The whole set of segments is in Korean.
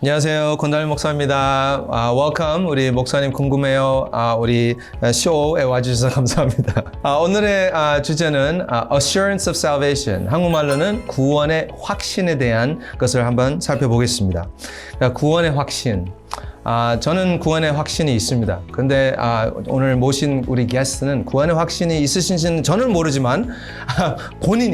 안녕하세요. 권다일 목사입니다. Welcome. 우리 목사님 궁금해요. 우리 쇼에 와주셔서 감사합니다. 오늘의 주제는 Assurance of Salvation. 한국말로는 구원의 확신에 대한 것을 한번 살펴보겠습니다. 구원의 확신. 저는 구원의 확신이 있습니다. 근데 오늘 모신 우리 게스트는 구원의 확신이 있으신지는 저는 모르지만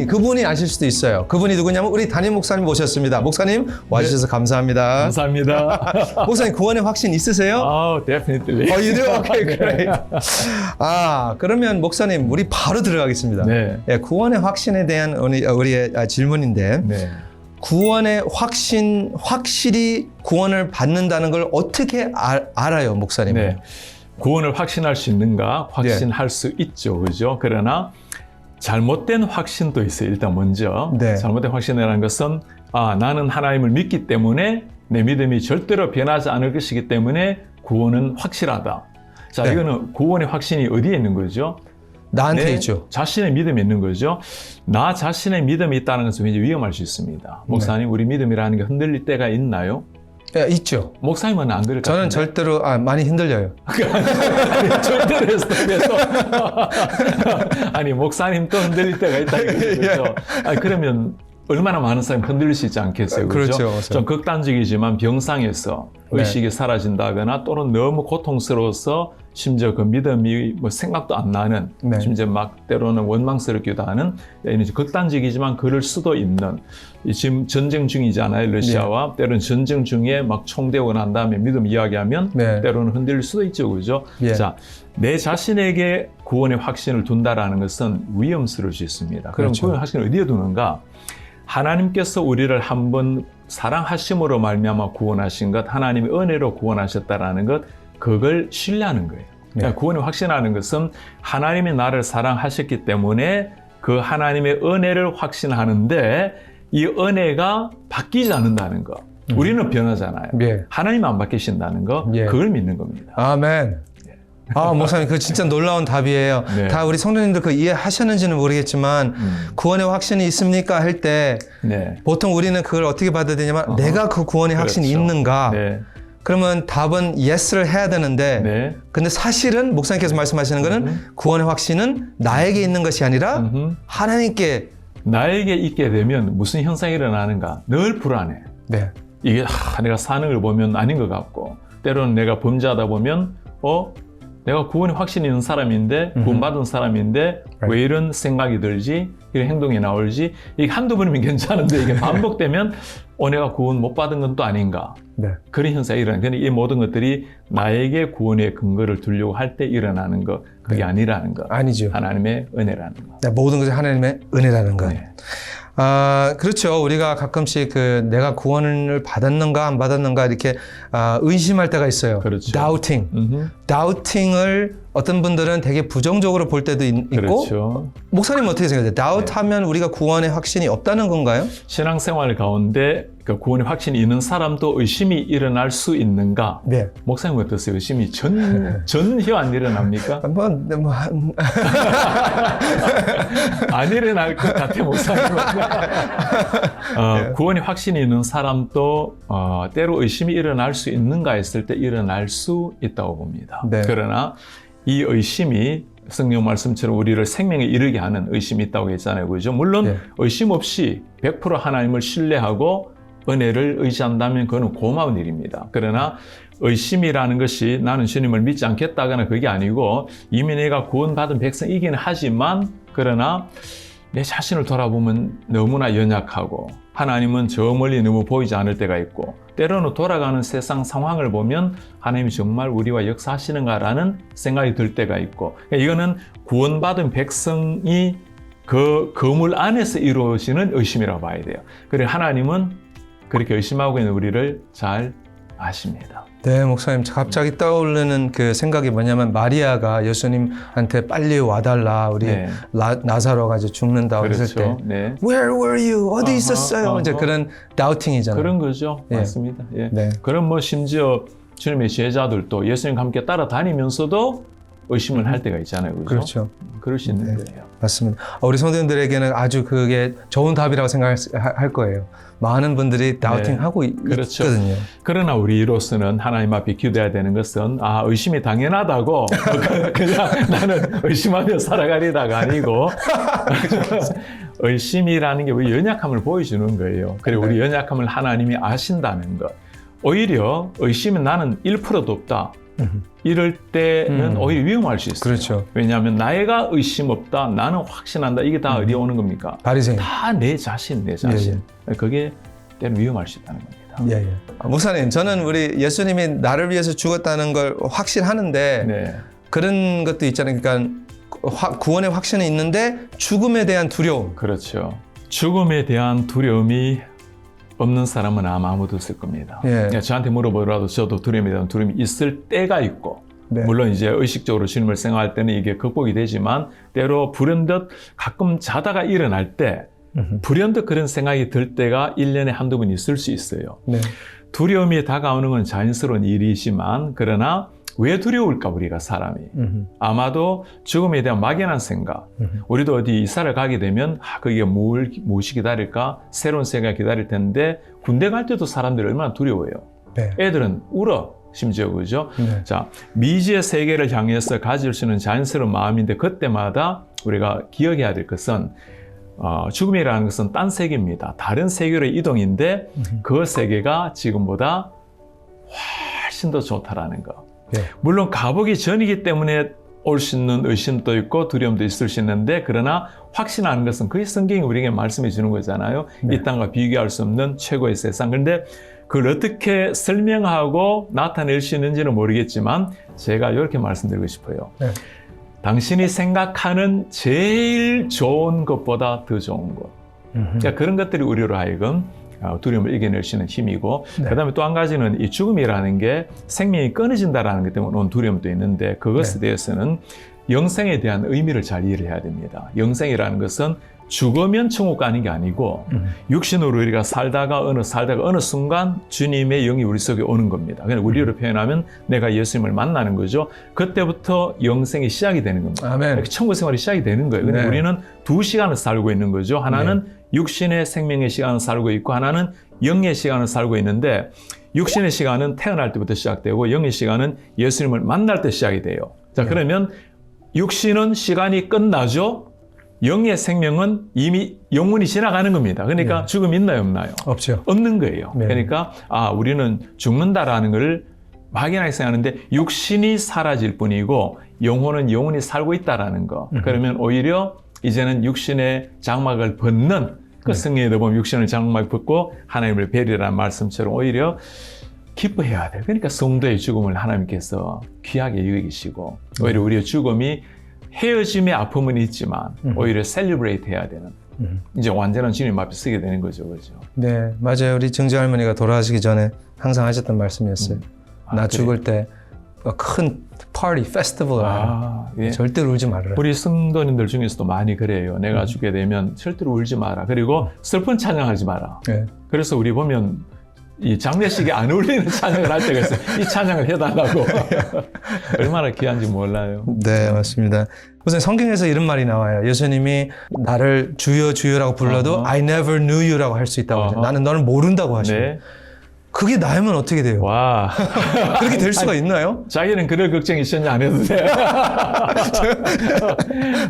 그분이 아실 수도 있어요. 그분이 누구냐면 우리 담임 목사님 모셨습니다. 목사님 와주셔서 감사합니다. 감사합니다. 목사님 구원의 확신 있으세요? Definitely. You do? Okay, great. 그러면 목사님 우리 바로 들어가겠습니다. 네. 예, 구원의 확신에 대한 우리의 질문인데 네. 구원의 확실히 구원을 받는다는 걸 어떻게 알아요, 목사님? 네. 구원을 확신할 수 있는가? 확신할 수 있죠. 그죠? 그러나 잘못된 확신도 있어요. 일단 먼저. 네. 잘못된 확신이라는 것은 나는 하나님을 믿기 때문에 내 믿음이 절대로 변하지 않을 것이기 때문에 구원은 확실하다. 자, 네. 이거는 구원의 확신이 어디에 있는 거죠? 나한테 내 있죠. 자신의 믿음이 있는 거죠. 나 자신의 믿음이 있다는 것은 굉장히 위험할 수 있습니다. 목사님, 우리 믿음이라는 게 흔들릴 때가 있나요? 예, 있죠. 목사님은 안 그럴 것 저는 같은데? 절대로 많이 흔들려요. 절대로 했으면서 아니 목사님도 흔들릴 때가 있다 이거죠. 그러면 얼마나 많은 사람이 흔들릴 수 있지 않겠어요? 그렇죠? 그렇죠. 좀 극단적이지만 병상에서 의식이 사라진다거나 또는 너무 고통스러워서 심지어 그 믿음이 생각도 안 나는 심지어 막 때로는 원망스럽기도 하는 극단적이지만 그럴 수도 있는 지금 전쟁 중이잖아요. 러시아와 때로는 전쟁 중에 막 총대고 난 다음에 믿음 이야기하면 때로는 흔들릴 수도 있죠. 그죠? 자, 내 자신에게 구원의 확신을 둔다라는 것은 위험스러울 수 있습니다. 그럼 그렇죠. 구원의 확신을 어디에 두는가? 하나님께서 우리를 한번 사랑하심으로 말미암아 구원하신 것, 하나님의 은혜로 구원하셨다라는 것, 그걸 신뢰하는 거예요. 그러니까 구원을 확신하는 것은 하나님이 나를 사랑하셨기 때문에 그 하나님의 은혜를 확신하는데 이 은혜가 바뀌지 않는다는 것. 우리는 변하잖아요. 하나님은 안 바뀌신다는 것, 그걸 믿는 겁니다. 아멘. 목사님, 그거 진짜 놀라운 답이에요. 네. 다 우리 성도님들 그 이해하셨는지는 모르겠지만, 구원의 확신이 있습니까? 할 때, 보통 우리는 그걸 어떻게 받아야 되냐면, 내가 그 구원의 확신이 있는가? 그러면 답은 yes를 해야 되는데, 근데 사실은 목사님께서 말씀하시는 거는 구원의 확신은 나에게 있는 것이 아니라 하나님께. 나에게 있게 되면 무슨 현상이 일어나는가? 늘 불안해. 이게 내가 사는 걸 보면 아닌 것 같고, 때로는 내가 범죄하다 보면, 내가 구원의 확신이 있는 사람인데 구원받은 사람인데 왜 이런 생각이 들지? 이런 행동이 나올지? 이게 한두 번이면 괜찮은데 이게 반복되면 내가 구원 못 받은 건 또 아닌가? 그런 현상이 일어나요. 근데 이 모든 것들이 나에게 구원의 근거를 두려고 할 때 일어나는 것, 그게 아니라는 것. 아니죠. 하나님의 은혜라는 것. 모든 것이 하나님의 은혜라는 것. 그렇죠. 우리가 가끔씩 내가 구원을 받았는가 안 받았는가 이렇게 의심할 때가 있어요. 그렇죠. Doubting을 어떤 분들은 되게 부정적으로 볼 때도 있고. 그렇죠. 목사님은 어떻게 생각해요? Doubt하면 우리가 구원의 확신이 없다는 건가요? 신앙생활 가운데 그 구원의 확신이 있는 사람도 의심이 일어날 수 있는가? 목사님 어떠세요? 의심이 전혀 안 일어납니까? 안 일어날 것 같아, 목사님. 구원의 확신이 있는 사람도 때로 의심이 일어날 수 있는가 했을 때 일어날 수 있다고 봅니다. 그러나 이 의심이 성경 말씀처럼 우리를 생명에 이르게 하는 의심이 있다고 했잖아요. 그죠? 물론 의심 없이 100% 하나님을 신뢰하고 은혜를 의지한다면 그건 고마운 일입니다. 그러나 의심이라는 것이 나는 주님을 믿지 않겠다거나 그게 아니고 이미 내가 구원받은 백성이긴 하지만 그러나 내 자신을 돌아보면 너무나 연약하고 하나님은 저 멀리 너무 보이지 않을 때가 있고 때로는 돌아가는 세상 상황을 보면 하나님이 정말 우리와 역사하시는가라는 생각이 들 때가 있고 이거는 구원받은 백성이 그 건물 안에서 이루어지는 의심이라고 봐야 돼요. 그래서 하나님은 그렇게 의심하고 있는 우리를 잘 아십니다. 목사님 갑자기 떠오르는 그 생각이 뭐냐면 마리아가 예수님한테 빨리 와달라 우리 나사로가 이제 죽는다고 했을 때 Where were you? 어디 있었어요? 이제 그런 doubting이잖아요. 그런 거죠. 맞습니다. 그럼 심지어 주님의 제자들도 예수님과 함께 따라다니면서도 의심을 할 때가 있잖아요. 그렇죠? 그럴 수 있는 거예요. 맞습니다. 우리 성도님들에게는 아주 그게 좋은 답이라고 생각할 거예요. 많은 분들이 다우팅하고 그렇죠. 있거든요. 그러나 우리로서는 하나님 앞에 기도해야 되는 것은 의심이 당연하다고 그냥 나는 의심하며 살아가리다가 아니고 의심이라는 게 우리 연약함을 보여주는 거예요. 그리고 우리 연약함을 하나님이 아신다는 것. 오히려 의심은 나는 1%도 없다. 이럴 때는 오히려 위험할 수 있어요. 그렇죠. 왜냐하면 나이가 의심 없다, 나는 확신한다. 이게 다 어디에 오는 겁니까? 바리새인. 다 내 자신. 그게 때는 위험할 수 있다는 겁니다. 예. 목사님, 저는 우리 예수님이 나를 위해서 죽었다는 걸 확신하는데 네. 그런 것도 있잖아요. 그러니까 구원의 확신은 있는데 죽음에 대한 두려움. 그렇죠. 죽음에 대한 두려움이 없는 사람은 아무도 없을 겁니다. 예. 저한테 물어보더라도 저도 두려움에 대한 두려움이 있을 때가 있고 네. 물론 이제 의식적으로 주님을 생각할 때는 이게 극복이 되지만 때로 불현듯 가끔 자다가 일어날 때 불현듯 그런 생각이 들 때가 1년에 한두 번 있을 수 있어요. 네. 두려움이 다가오는 건 자연스러운 일이지만 그러나 왜 두려울까 우리가 사람이? 아마도 죽음에 대한 막연한 생각. 우리도 어디 이사를 가게 되면 그게 무엇이 기다릴까? 새로운 생각이 기다릴 텐데 군대 갈 때도 사람들이 얼마나 두려워요. 네. 애들은 울어. 심지어 그죠? 네. 자, 미지의 세계를 향해서 가질 수 있는 자연스러운 마음인데 그때마다 우리가 기억해야 될 것은 죽음이라는 것은 딴 세계입니다. 다른 세계로의 이동인데 그 세계가 지금보다 훨씬 더 좋다라는 거. 네. 물론 가보기 전이기 때문에 올 수 있는 의심도 있고 두려움도 있을 수 있는데 그러나 확신하는 것은 그게 성경이 우리에게 말씀해 주는 거잖아요. 네. 이 땅과 비교할 수 없는 최고의 세상. 그런데 그걸 어떻게 설명하고 나타낼 수 있는지는 모르겠지만 제가 이렇게 말씀드리고 싶어요. 네. 당신이 생각하는 제일 좋은 것보다 더 좋은 것. 그러니까 그런 것들이 우리로 하여금 두려움을 이겨낼 수 있는 힘이고 네. 그다음에 또 한 가지는 이 죽음이라는 게 생명이 끊어진다라는 것 때문에 온 두려움도 있는데 그것에 대해서는 영생에 대한 의미를 잘 이해를 해야 됩니다. 영생이라는 것은 죽으면 천국 가는 게 아니고 육신으로 우리가 살다가 어느 순간 주님의 영이 우리 속에 오는 겁니다. 그냥 우리로 표현하면 내가 예수님을 만나는 거죠. 그때부터 영생이 시작이 되는 겁니다. 아멘. 천국 생활이 시작이 되는 거예요. 근데 네. 우리는 두 시간을 살고 있는 거죠. 하나는 육신의 생명의 시간을 살고 있고 하나는 영의 시간을 살고 있는데 육신의 시간은 태어날 때부터 시작되고 영의 시간은 예수님을 만날 때 시작이 돼요. 자, 그러면 육신은 시간이 끝나죠. 영의 생명은 이미 영원히 지나가는 겁니다. 그러니까 죽음 있나요, 없나요? 없죠. 없는 거예요. 네. 그러니까 우리는 죽는다라는 걸 막연하게 생각하는데 육신이 사라질 뿐이고 영혼은 영원히 살고 있다라는 거. 그러면 오히려 이제는 육신의 장막을 벗는 성경에도 보면 육신의 장막을 벗고 하나님을 뵈리라는 말씀처럼 오히려 기뻐해야 돼요. 그러니까 성도의 죽음을 하나님께서 귀하게 여기시고 오히려 우리의 죽음이 헤어짐의 아픔은 있지만 오히려 셀리브레이트 해야 되는 이제 완전한 주님 앞에 서게 되는 거죠. 그렇죠? 네, 맞아요. 우리 증조 할머니가 돌아가시기 전에 항상 하셨던 말씀이었어요. 나 죽을 때 큰 파티, 페스티벌 예. 절대로 울지 말아라. 우리 성도님들 중에서도 많이 그래요. 내가 죽게 되면 절대로 울지 마라. 그리고 슬픈 찬양하지 마라. 네. 그래서 우리 보면 이 장례식에 안 어울리는 찬양을 할 때가 있어요. 이 찬양을 해달라고. 얼마나 귀한지 몰라요. 네, 맞습니다. 우선 성경에서 이런 말이 나와요. 예수님이 나를 주여 주여라고 불러도 I never knew you라고 할 수 있다고 하죠. 나는 너를 모른다고 하시고. 네. 그게 나이면 어떻게 돼요? 와. 그렇게 될 수가 있나요? 자기는 그럴 걱정이 있었냐 안 해도 돼.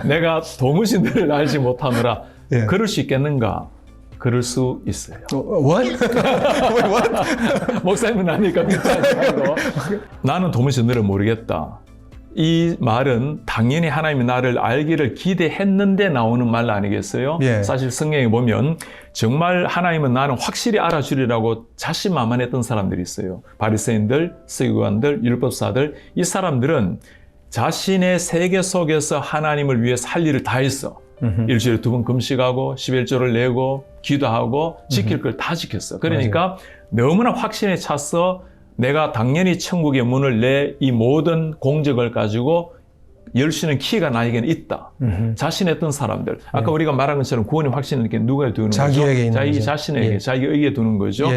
내가 도무신들을 알지 못하느라 예. 그럴 수 있겠는가? 그럴 수 있어요. What? What? 목사님은 아니까 믿지 말고. 나는 도무지 너를 모르겠다. 이 말은 당연히 하나님이 나를 알기를 기대했는데 나오는 말 아니겠어요? 예. 사실 성경에 보면 정말 하나님은 나는 확실히 알아주리라고 자신만만했던 사람들이 있어요. 바리새인들, 서기관들, 율법사들. 이 사람들은 자신의 세계 속에서 하나님을 위해서 할 일을 다 했어. 일주일에 2번 금식하고 11조를 내고 기도하고 지킬 걸 다 지켰어. 그러니까 너무나 확신에 찼어. 내가 당연히 천국의 문을 내 이 모든 공적을 가지고 열 수 있는 키가 나에게는 있다. 자신했던 사람들. 아까 우리가 말한 것처럼 구원의 확신은 누가 두는 거죠? 자기에게 있는 자기 거죠. 자신에게, 자기 의에 두는 거죠.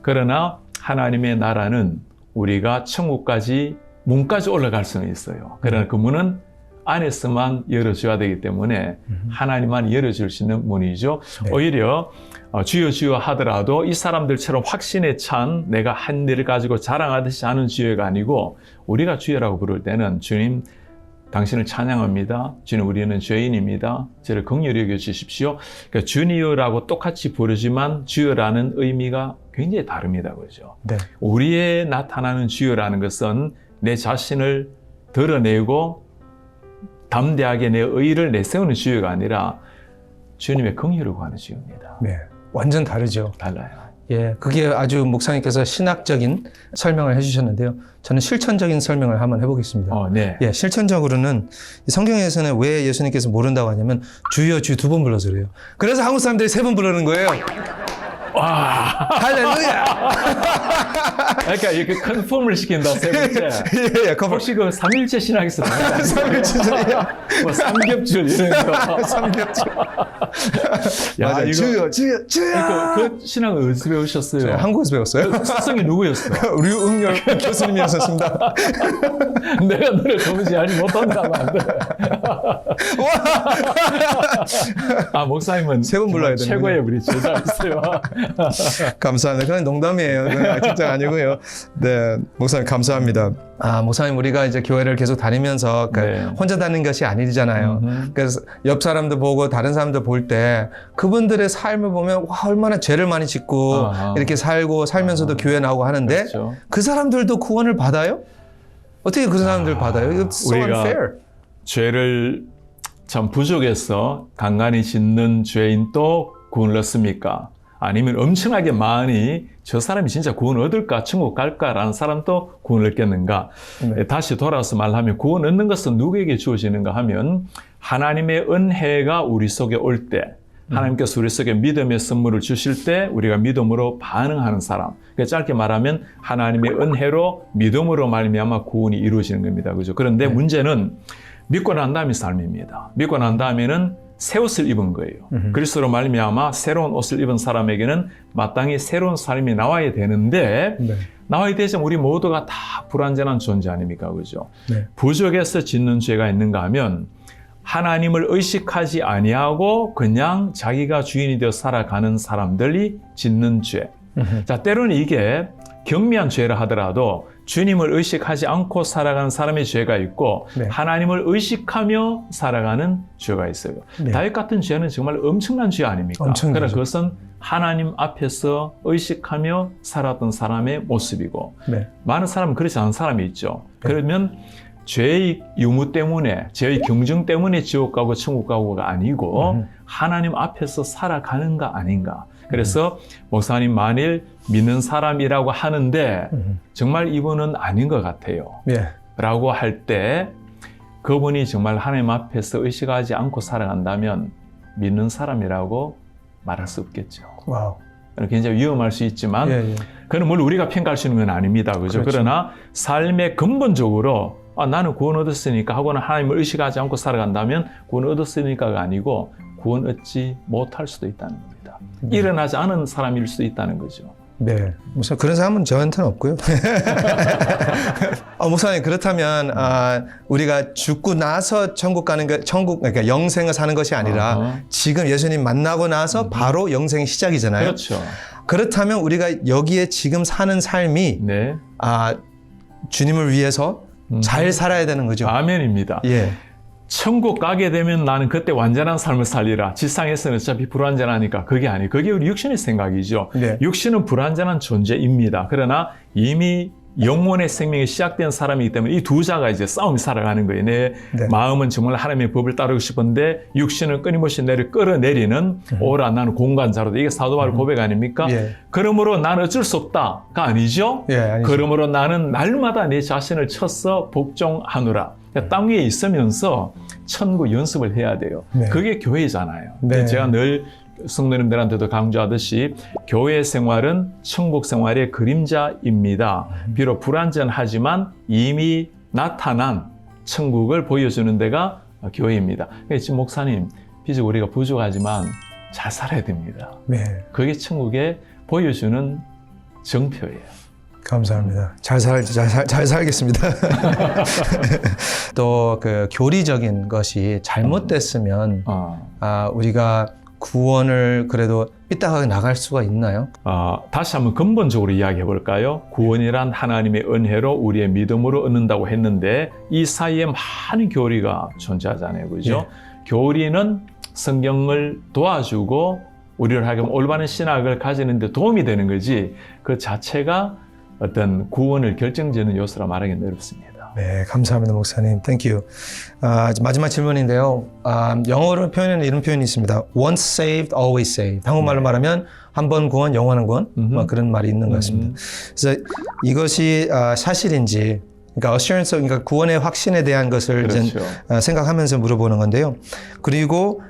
그러나 하나님의 나라는 우리가 천국까지 문까지 올라갈 수는 있어요. 그러나 그 문은 안에서만 열어줘야 되기 때문에 하나님만 열어줄 수 있는 문이죠. 네. 오히려 주여 주여 하더라도 이 사람들처럼 확신에 찬 내가 한 일을 가지고 자랑하듯이 하는 주여가 아니고 우리가 주여라고 부를 때는 주님 당신을 찬양합니다. 주님 우리는 죄인입니다. 저를 긍휼히 여겨 주십시오. 그러니까 주니어라고 똑같이 부르지만 주여라는 의미가 굉장히 다릅니다. 그렇죠? 네. 우리의 나타나는 주여라는 것은 내 자신을 드러내고 담대하게 내 의를 내세우는 주여가 아니라 주님의 긍휼을 구하는 주여입니다. 네. 완전 다르죠. 달라요. 예, 그게 아주 목사님께서 신학적인 설명을 해주셨는데요. 저는 실천적인 설명을 한번 해보겠습니다. 네. 예, 실천적으로는 성경에서는 왜 예수님께서 모른다고 하냐면 주여 주 2번 불러서 그래요. 그래서 한국 사람들이 3번 부르는 거예요. 와. 할렐루야! 그러니까 이렇게 컨펌을 시킨다, 세 번째. 예, 혹시 그 삼일체 신학에서 뭐 삼겹줄 이런 거. 삼겹줄. 야, 맞아요. 이거 주여. 그러니까 그 신학을 어디서 배우셨어요? 한국에서 배웠어요. 스승이 누구였어? 류응열 교수님이었습니다. 내가 너를 도무지 알지 못한다면 안 돼. 아, 목사님은 3번 불러야 되는 최고의 우리 제자였어요. 감사합니다. 그건 농담이에요. 그건 진짜 아니고요. 네, 목사님 감사합니다. 아, 목사님 우리가 이제 교회를 계속 다니면서 네. 혼자 다니는 것이 아니잖아요. 그래서 옆 사람도 보고 다른 사람도 볼 때 그분들의 삶을 보면 와, 얼마나 죄를 많이 짓고 이렇게 살고 살면서도 교회 나오고 하는데 그렇죠. 그 사람들도 구원을 받아요? 어떻게 그 사람들 받아요? It's so 우리가 unfair. 죄를 참 부족해서 간간히 짓는 죄인도 구원을 얻습니까? 아니면 엄청나게 많이 저 사람이 진짜 구원 얻을까, 천국 갈까라는 사람도 구원을 얻겠는가? 네. 다시 돌아서 말하면 구원 얻는 것은 누구에게 주어지는가 하면 하나님의 은혜가 우리 속에 올 때, 하나님께서 우리 속에 믿음의 선물을 주실 때 우리가 믿음으로 반응하는 사람. 그러니까 짧게 말하면 하나님의 은혜로 믿음으로 말미암아 구원이 이루어지는 겁니다. 그죠? 그런데 문제는 믿고 난 다음의 삶입니다. 믿고 난 다음에는 새 옷을 입은 거예요. 그리스도로 말미암아 새로운 옷을 입은 사람에게는 마땅히 새로운 삶이 나와야 되는데 네. 나와야 되지만 우리 모두가 다 불완전한 존재 아닙니까? 그죠? 네. 부족해서 짓는 죄가 있는가 하면 하나님을 의식하지 아니하고 그냥 자기가 주인이 되어 살아가는 사람들이 짓는 죄. 자, 때로는 이게 경미한 죄라 하더라도 주님을 의식하지 않고 살아가는 사람의 죄가 있고 네. 하나님을 의식하며 살아가는 죄가 있어요. 네. 다윗 같은 죄는 정말 엄청난 죄 아닙니까? 엄청나죠. 그러나 그것은 하나님 앞에서 의식하며 살았던 사람의 모습이고 네. 많은 사람은 그렇지 않은 사람이 있죠. 그러면 죄의 유무 때문에, 죄의 경증 때문에 지옥 가고 천국 가고가 아니고 하나님 앞에서 살아가는가 아닌가. 그래서 목사님 만일 믿는 사람이라고 하는데 정말 이분은 아닌 것 같아요. 예. 라고 할 때 그분이 정말 하나님 앞에서 의식하지 않고 살아간다면 믿는 사람이라고 말할 수 없겠죠. 와우. 굉장히 위험할 수 있지만 예. 그건 뭘 우리가 평가할 수 있는 건 아닙니다. 그죠? 그렇죠. 그러나 삶의 근본적으로 나는 구원 얻었으니까 하고는 하나님을 의식하지 않고 살아간다면 구원 얻었으니까가 아니고 구원 얻지 못할 수도 있다는 겁니다. 일어나지 않은 사람일 수도 있다는 거죠. 네. 무슨 그런 사람은 저한테는 없고요. 목사님 그렇다면 우리가 죽고 나서 천국 가는 게 그러니까 영생을 사는 것이 아니라 지금 예수님 만나고 나서 바로 영생이 시작이잖아요. 그렇죠. 그렇다면 우리가 여기에 지금 사는 삶이 네. 주님을 위해서 잘 살아야 되는 거죠. 아멘입니다. 예. 천국 가게 되면 나는 그때 완전한 삶을 살리라. 지상에서는 어차피 불완전하니까 그게 아니에요. 그게 우리 육신의 생각이죠. 네. 육신은 불완전한 존재입니다. 그러나 이미 영혼의 생명이 시작된 사람이기 때문에 이 두 자가 이제 싸움이 살아가는 거예요. 내 네. 마음은 정말 하나님의 법을 따르고 싶은데 육신은 끊임없이 내를 끌어내리는 오라 나는 공간자로다. 이게 사도 바울 고백 아닙니까? 예. 그러므로 나는 어쩔 수 없다가 아니죠. 예, 아니죠. 그러므로 나는 날마다 내 자신을 쳐서 복종하노라. 그러니까 땅 위에 있으면서 천국 연습을 해야 돼요. 네. 그게 교회잖아요. 네. 제가 늘 성도님들한테도 강조하듯이 교회 생활은 천국 생활의 그림자입니다. 비록 불완전하지만 이미 나타난 천국을 보여주는 데가 교회입니다. 지금 목사님, 비록 우리가 부족하지만 잘 살아야 됩니다. 네. 그게 천국에 보여주는 정표예요. 감사합니다. 잘 살겠습니다. 또 그 교리적인 것이 잘못됐으면 우리가 구원을 그래도 삐딱하게 나갈 수가 있나요? 다시 한번 근본적으로 이야기해 볼까요? 구원이란 하나님의 은혜로 우리의 믿음으로 얻는다고 했는데 이 사이에 많은 교리가 존재하잖아요. 그죠? 네. 교리는 성경을 도와주고 우리를 하여금 올바른 신학을 가지는 데 도움이 되는 거지 그 자체가 어떤 구원을 결정짓는 요소라 말하기는 어렵습니다. 네, 감사합니다, 목사님. Thank you. 마지막 질문인데요. 영어로 표현에는 이런 표현이 있습니다. Once saved, always saved. 한국말로 말하면 한 번 구원, 영원한 구원. 그런 말이 있는 것 같습니다. 그래서 이것이 사실인지, 그러니까 assurance, 그러니까 구원의 확신에 대한 것을 그렇죠. 생각하면서 물어보는 건데요. 그리고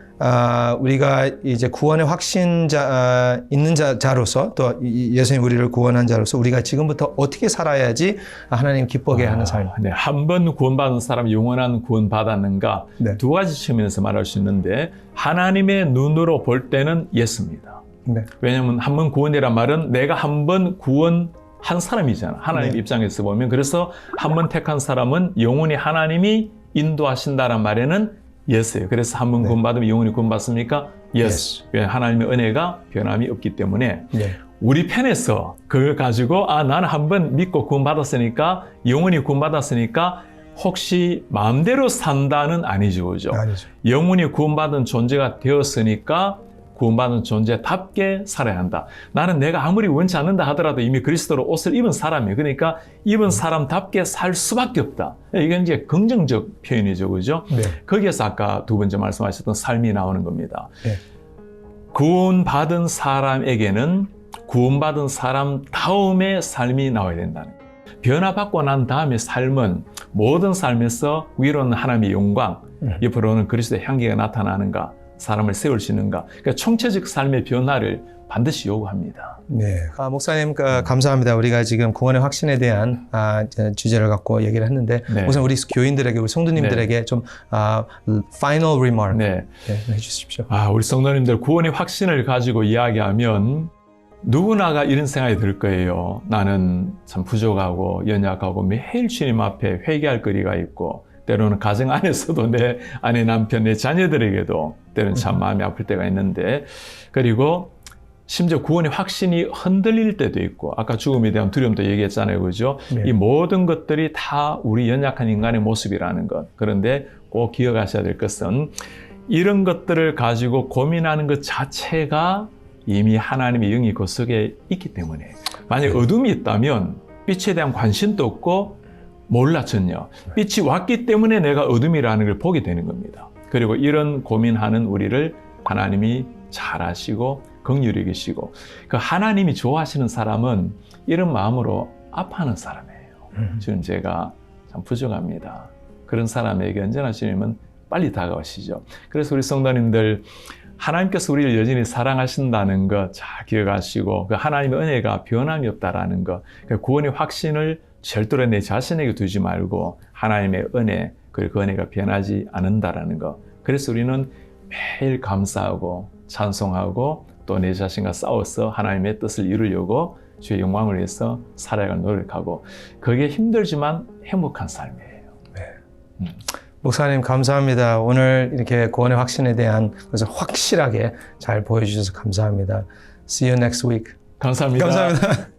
우리가 이제 구원의 확신자 있는 자로서 또 예수님 우리를 구원한 자로서 우리가 지금부터 어떻게 살아야지 하나님 기쁘게 하는 삶. 네, 한 번 구원받은 사람 영원한 구원 받았는가? 네. 두 가지 측면에서 말할 수 있는데 하나님의 눈으로 볼 때는 예스입니다. 네. 왜냐하면 한 번 구원이란 말은 내가 한 번 구원한 사람이잖아. 하나님 네. 입장에서 보면 그래서 한 번 택한 사람은 영원히 하나님이 인도하신다는 말에는 예스예요. 그래서 한 번 네. 구원받으면 영원히 구원받습니까? 예스. Yes. 하나님의 은혜가 변함이 없기 때문에 네. 우리 편에서 그걸 가지고 나는 한 번 믿고 구원받았으니까 영원히 구원받았으니까 혹시 마음대로 산다는 아니죠. 그죠? 아니죠. 영원히 구원받은 존재가 되었으니까 구원받은 존재답게 살아야 한다. 나는 내가 아무리 원치 않는다 하더라도 이미 그리스도로 옷을 입은 사람이에요. 그러니까 입은 사람답게 살 수밖에 없다. 이게 이제 긍정적 표현이죠. 그죠? 네. 거기에서 아까 두 번째 말씀하셨던 삶이 나오는 겁니다. 네. 구원받은 사람에게는 구원받은 사람 다음의 삶이 나와야 된다는 거예요. 변화받고 난 다음의 삶은 모든 삶에서 위로는 하나님의 영광, 옆으로는 그리스도의 향기가 나타나는가, 사람을 세울 수 있는가. 그러니까 총체적 삶의 변화를 반드시 요구합니다. 네, 목사님 감사합니다. 우리가 지금 구원의 확신에 대한 주제를 갖고 얘기를 했는데 네. 우선 우리 교인들에게, 우리 성도님들에게 네. 좀 final remark 네. 해주십시오. 우리 성도님들 구원의 확신을 가지고 이야기하면 누구나가 이런 생각이 들 거예요. 나는 참 부족하고 연약하고 매일 주님 앞에 회개할 거리가 있고 때로는 가정 안에서도 내 아내, 남편, 내 자녀들에게도 때로는 참 마음이 아플 때가 있는데 그리고 심지어 구원의 확신이 흔들릴 때도 있고 아까 죽음에 대한 두려움도 얘기했잖아요. 그죠? 네. 이 모든 것들이 다 우리 연약한 인간의 모습이라는 것. 그런데 꼭 기억하셔야 될 것은 이런 것들을 가지고 고민하는 것 자체가 이미 하나님의 영이 그 속에 있기 때문에 만약 어둠이 있다면 빛에 대한 관심도 없고 몰라 전혀. 빛이 왔기 때문에 내가 어둠이라는 걸 보게 되는 겁니다. 그리고 이런 고민하는 우리를 하나님이 잘 아시고 긍휼히 여기시고 그 하나님이 좋아하시는 사람은 이런 마음으로 아파하는 사람이에요. 지금 제가 참 부족합니다. 그런 사람에게 언제나 주님은 빨리 다가오시죠. 그래서 우리 성도님들 하나님께서 우리를 여전히 사랑하신다는 것 잘 기억하시고 그 하나님의 은혜가 변함이 없다라는 것, 그 구원의 확신을 절대로 내 자신에게 두지 말고 하나님의 은혜, 그리고 그 은혜가 변하지 않는다라는 것. 그래서 우리는 매일 감사하고 찬송하고 또 내 자신과 싸워서 하나님의 뜻을 이루려고 주의 영광을 위해서 살아갈 노력하고 그게 힘들지만 행복한 삶이에요. 네. 목사님 감사합니다. 오늘 이렇게 구원의 확신에 대한 것을 확실하게 잘 보여주셔서 감사합니다. See you next week. 감사합니다. 감사합니다.